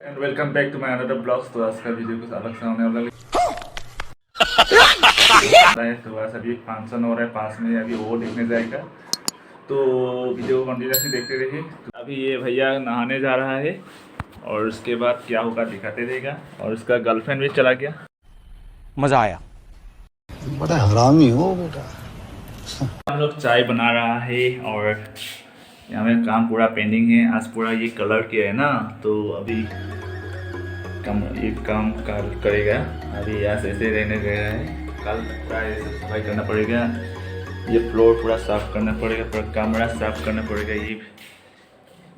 And welcome back to my another blogs. तो आज का वीडियो कुछ अलग से होने वाला है। तो बस अभी फंक्शन हो रहा है पास में, अभी वो देखने जाएगा, तो वीडियो कंटिन्यूसली देखते रहिए। तो अभी ये भैया नहाने जा रहा है और उसके बाद क्या होगा दिखाते रहेगा। और उसका गर्लफ्रेंड भी चला गया। मजा आया। बड़ा हरामी हो बेटा। हम लोग चाय बना रहा है और यहाँ में काम पूरा पेंडिंग है। आज पूरा ये कलर किया है ना, तो अभी ये काम करेगा। अभी यहाँ से ऐसे रहने गया है, कल पूरा ऐसे सफाई करना पड़ेगा। ये फ्लोर पूरा साफ करना पड़ेगा, पूरा कमरा साफ करना पड़ेगा। ये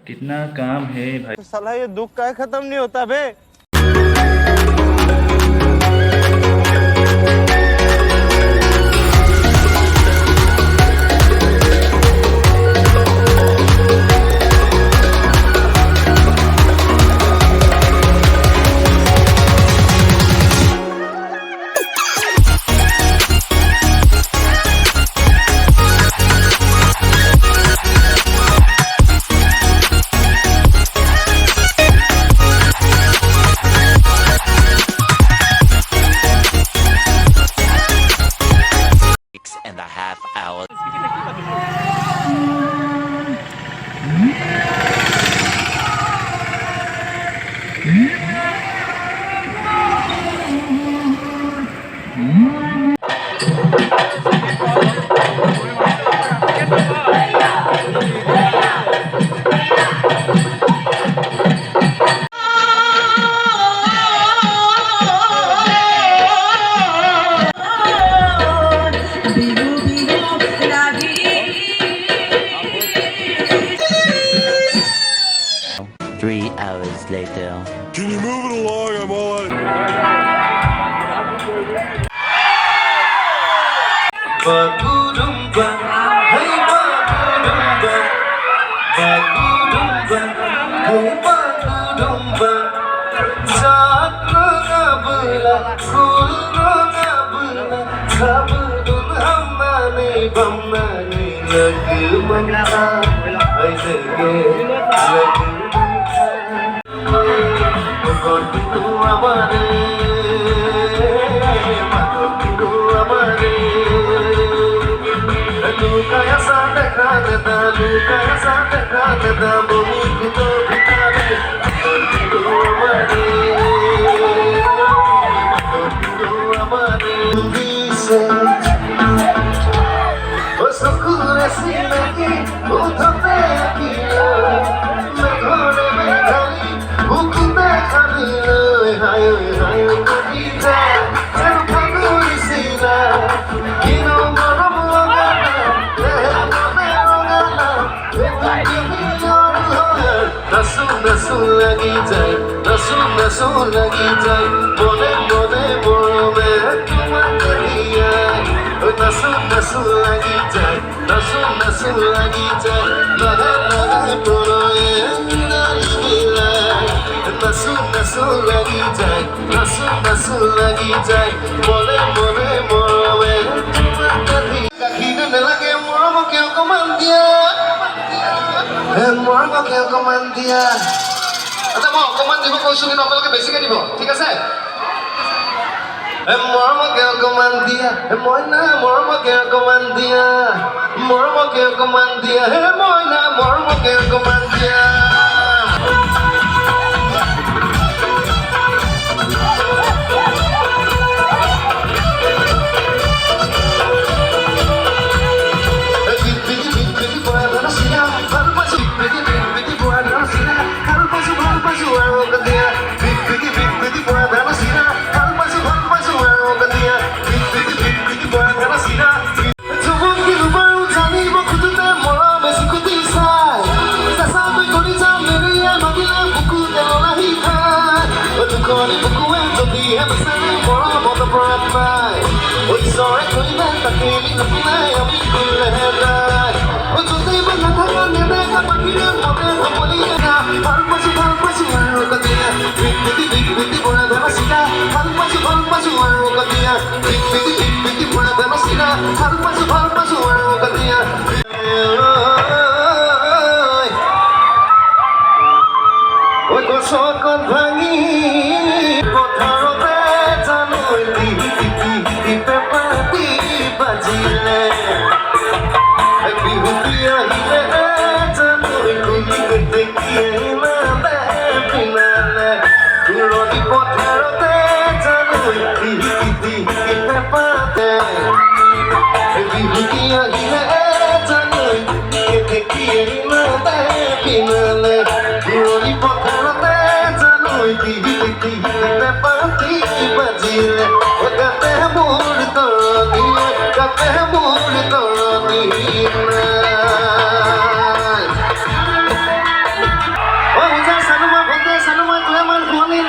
कितना काम है भाई। साला ये दुख का खत्म नहीं होता बे। Later. Can you move it along? I'm all lagi jai, nasu lagi jai, mone morome tuma kariya. Nasu lagi jai, nasu lagi jai, lahe poroye nari milai. Nasu lagi jai, nasu lagi jai, mone morome tuma kariya. Kahina nalage moromo kyo komandia, moromo kyo komandia. আচ্ছা মই অকণমান দিব কৈছোঁ, কিন্তু আপোনালোকে বেছিকৈ দিব, ঠিক আছে? মৰমকে অকণমান দিয়া মইনা, মৰমকে অকণমান দিয়া, মৰমকে অকণমান দিয়া হে মইনা, মৰমকে অকণমান দিয়া। Ôi con sót con vang আমি পথাৰতে জানৈ পেপাতি বাজিলে বিহুতি আহিলে জানৈ কুলিক দেখিয়ে নালে পিনালে ৰণী পথাৰতে জানৈ পেপাতে বিহুতি আহিলে জানৈ দেখিয়ে নালে পিনালে ৰণী পথাৰতে জানৈ পেপাতি বাজিলে গাতে মোৰ তৰণী গাতে মোৰ তৰণী চানুমা ভণ্টি চানুমা তোৰে মান শুনি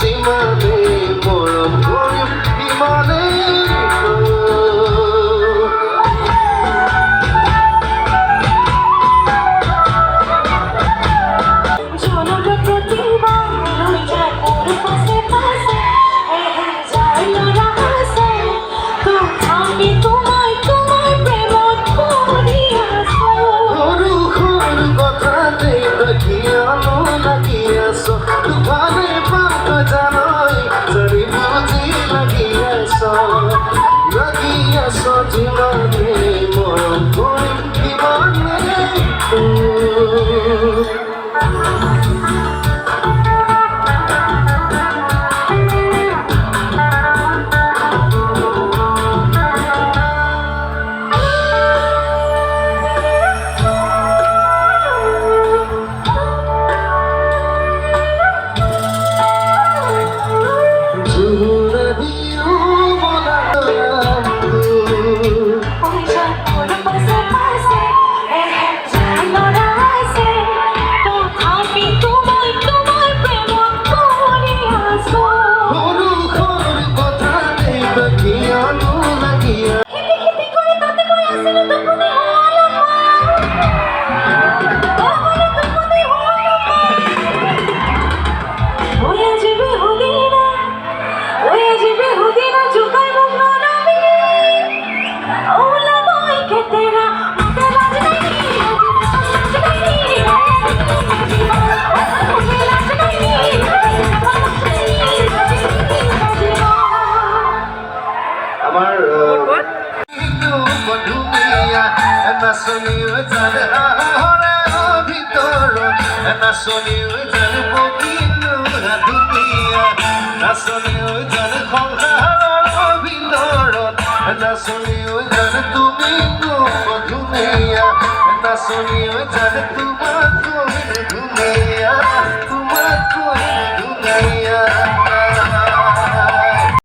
যিমানে মৰম কৰিম সিমানে নাচনী ঐ জান সংসাৰৰ ভিতৰত নাচনী